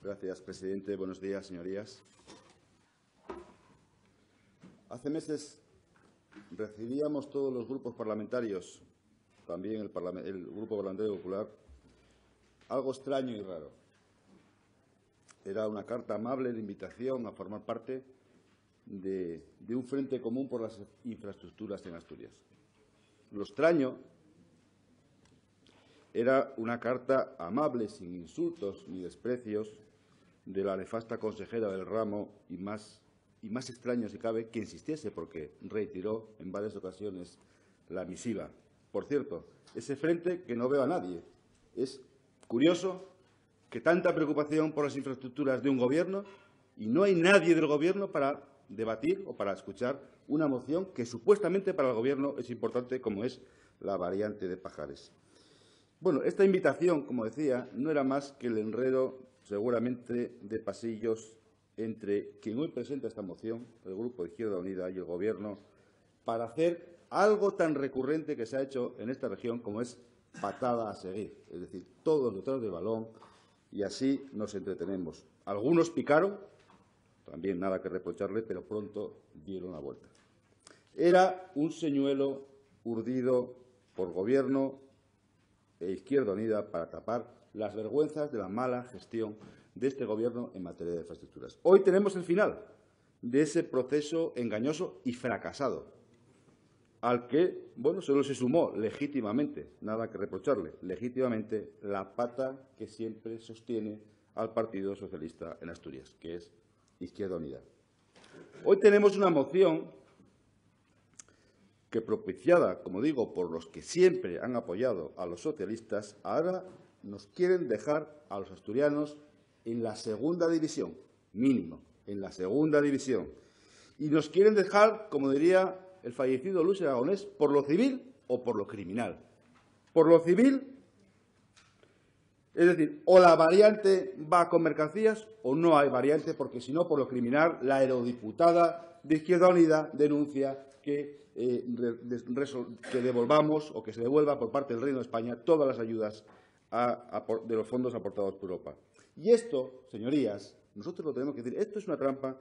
Gracias, presidente. Buenos días, señorías. Hace meses recibíamos todos los grupos parlamentarios, también el Grupo Parlamentario Popular, algo extraño y raro. Era una carta amable de invitación a formar parte de un frente común por las infraestructuras en Asturias. Lo extraño era una carta amable, sin insultos ni desprecios, de la nefasta consejera del ramo y más extraño, si cabe, que insistiese, porque retiró en varias ocasiones la misiva. Por cierto, ese frente que no veo a nadie. Es curioso que tanta preocupación por las infraestructuras de un gobierno y no hay nadie del gobierno para debatir o para escuchar una moción que supuestamente para el gobierno es importante, como es la variante de Pajares. Bueno, esta invitación, como decía, no era más que el enredo, seguramente, de pasillos entre quien hoy presenta esta moción, el Grupo de Izquierda Unida y el Gobierno, para hacer algo tan recurrente que se ha hecho en esta región como es patada a seguir. Es decir, todos detrás del balón y así nos entretenemos. Algunos picaron, también nada que reprocharle, pero pronto dieron la vuelta. Era un señuelo urdido por Gobierno e Izquierda Unida para tapar las vergüenzas de la mala gestión de este Gobierno en materia de infraestructuras. Hoy tenemos el final de ese proceso engañoso y fracasado, al que, bueno, solo se sumó legítimamente, nada que reprocharle, legítimamente la pata que siempre sostiene al Partido Socialista en Asturias, que es Izquierda Unida. Hoy tenemos una moción que, propiciada, como digo, por los que siempre han apoyado a los socialistas, ahora nos quieren dejar a los asturianos en la segunda división, mínimo, en la segunda división. Y nos quieren dejar, como diría el fallecido Luis Aragonés, por lo civil o por lo criminal. Por lo civil, es decir, o la variante va con mercancías o no hay variante, porque si no, por lo criminal, la eurodiputada de Izquierda Unida denuncia que devolvamos o que se devuelva por parte del Reino de España todas las ayudas de los fondos aportados por Europa. Y esto, señorías, nosotros lo tenemos que decir, esto es una trampa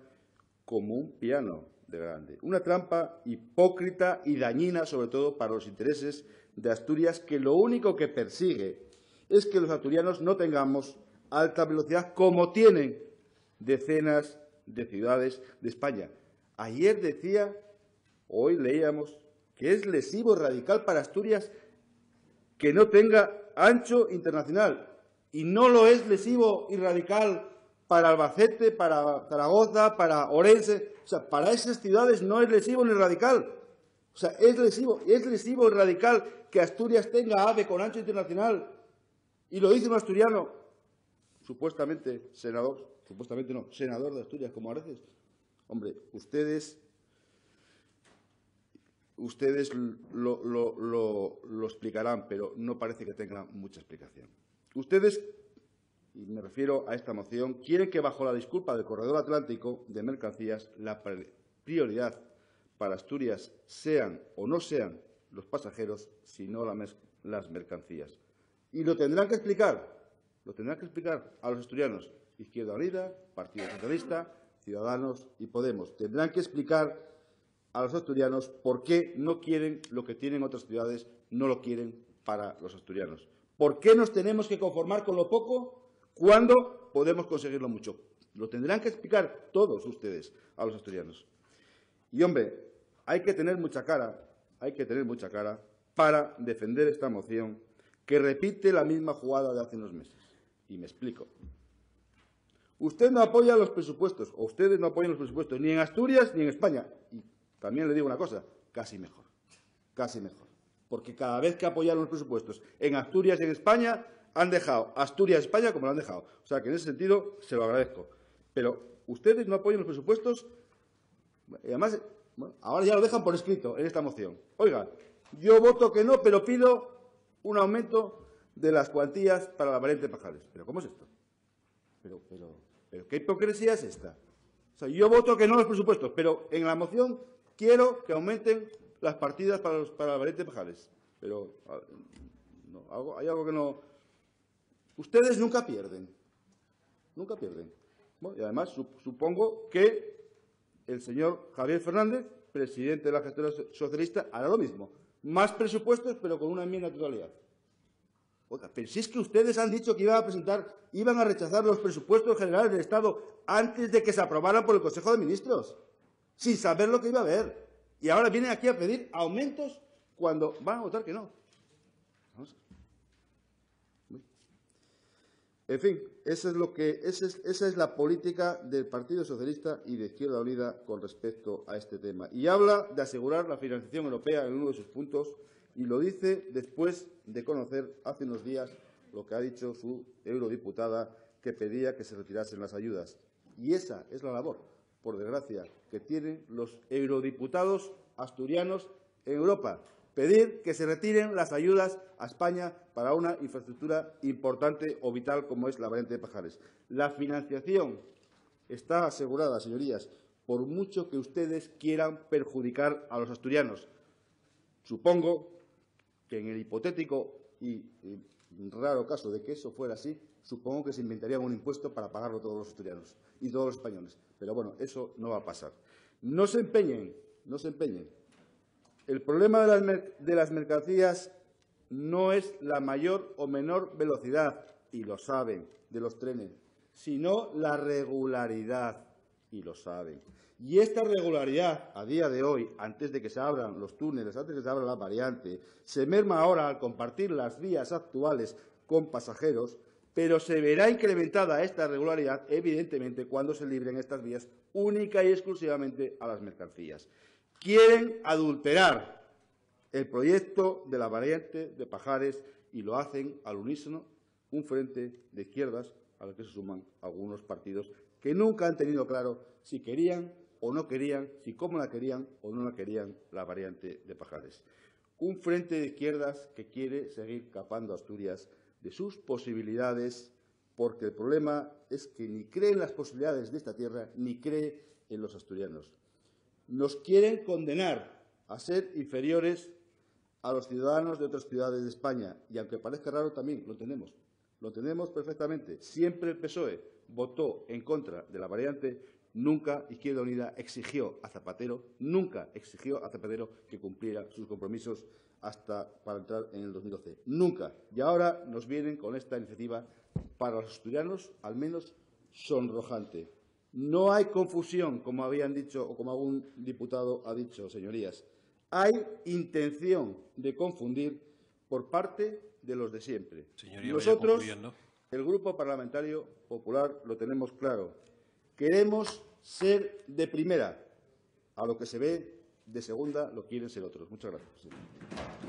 como un piano de grande. Una trampa hipócrita y dañina, sobre todo para los intereses de Asturias, que lo único que persigue es que los asturianos no tengamos alta velocidad como tienen decenas de ciudades de España. Ayer decía, hoy leíamos, que es lesivo y radical para Asturias que no tenga ancho internacional. Y no lo es lesivo y radical para Albacete, para Zaragoza, para Orense. O sea, para esas ciudades no es lesivo ni radical. O sea, es lesivo y radical que Asturias tenga AVE con ancho internacional. Y lo dice un asturiano, supuestamente senador, supuestamente no, senador de Asturias, como Areces. Hombre, ustedes lo explicarán, pero no parece que tengan mucha explicación. Ustedes, y me refiero a esta moción, quieren que bajo la disculpa del corredor atlántico de mercancías la prioridad para Asturias sean o no sean los pasajeros, sino las mercancías. Y lo tendrán que explicar a los asturianos, Izquierda Unida, Partido Socialista, Ciudadanos y Podemos. Tendrán que explicar a los asturianos por qué no quieren lo que tienen otras ciudades, no lo quieren para los asturianos. ¿Por qué nos tenemos que conformar con lo poco cuando podemos conseguirlo mucho? Lo tendrán que explicar todos ustedes a los asturianos. Y, hombre, hay que tener mucha cara para defender esta moción que repite la misma jugada de hace unos meses. Y me explico. Usted no apoya los presupuestos, o ustedes no apoyan los presupuestos, ni en Asturias ni en España. Y también le digo una cosa, casi mejor. Porque cada vez que apoyaron los presupuestos en Asturias y en España, han dejado Asturias y España como lo han dejado. O sea, que en ese sentido se lo agradezco. Pero ustedes no apoyan los presupuestos, y además, bueno, ahora ya lo dejan por escrito en esta moción. Oiga, yo voto que no, pero pido un aumento de las cuantías para la variante Pajares. ¿Pero cómo es esto? ¿Pero qué hipocresía es esta? O sea, yo voto que no los presupuestos, pero en la moción quiero que aumenten las partidas para la variante Pajares. Pero Hay algo que no... Ustedes nunca pierden. Nunca pierden. Bueno, y además supongo que el señor Javier Fernández, presidente de la gestora socialista, hará lo mismo. Más presupuestos, pero con una enmienda de totalidad. Oiga, pero si es que ustedes han dicho que iban a rechazar los presupuestos generales del Estado antes de que se aprobaran por el Consejo de Ministros, sin saber lo que iba a haber. Y ahora vienen aquí a pedir aumentos cuando van a votar que no. Vamos. En fin, esa es la política del Partido Socialista y de Izquierda Unida con respecto a este tema. Y habla de asegurar la financiación europea en uno de sus puntos, y lo dice después de conocer hace unos días lo que ha dicho su eurodiputada, que pedía que se retirasen las ayudas. Y esa es la labor, por desgracia, que tienen los eurodiputados asturianos en Europa: pedir que se retiren las ayudas a España para una infraestructura importante o vital como es la variante de Pajares. La financiación está asegurada, señorías, por mucho que ustedes quieran perjudicar a los asturianos. Supongo que en el hipotético y raro caso de que eso fuera así, supongo que se inventarían un impuesto para pagarlo todos los asturianos y todos los españoles. Pero bueno, eso no va a pasar. No se empeñen. El problema de las mercancías no es la mayor o menor velocidad, y lo saben, de los trenes, sino la regularidad, y lo saben. Y esta regularidad, a día de hoy, antes de que se abran los túneles, antes de que se abra la variante, se merma ahora al compartir las vías actuales con pasajeros, pero se verá incrementada esta regularidad, evidentemente, cuando se libren estas vías única y exclusivamente a las mercancías. Quieren adulterar el proyecto de la variante de Pajares y lo hacen al unísono un frente de izquierdas al que se suman algunos partidos que nunca han tenido claro si querían o no querían, si cómo la querían o no la querían la variante de Pajares. Un frente de izquierdas que quiere seguir capando a Asturias de sus posibilidades, porque el problema es que ni cree en las posibilidades de esta tierra ni cree en los asturianos. Nos quieren condenar a ser inferiores a los ciudadanos de otras ciudades de España, y aunque parezca raro también lo entendemos perfectamente. Siempre el PSOE votó en contra de la variante, nunca Izquierda Unida exigió a Zapatero que cumpliera sus compromisos hasta para entrar en el 2012. Nunca. Y ahora nos vienen con esta iniciativa, para los asturianos, al menos sonrojante. No hay confusión, como habían dicho o como algún diputado ha dicho, señorías. Hay intención de confundir por parte de los de siempre. Señoría, nosotros, el Grupo Parlamentario Popular, lo tenemos claro. Queremos ser de primera. A lo que se ve de segunda lo quieren ser otros. Muchas gracias, presidente.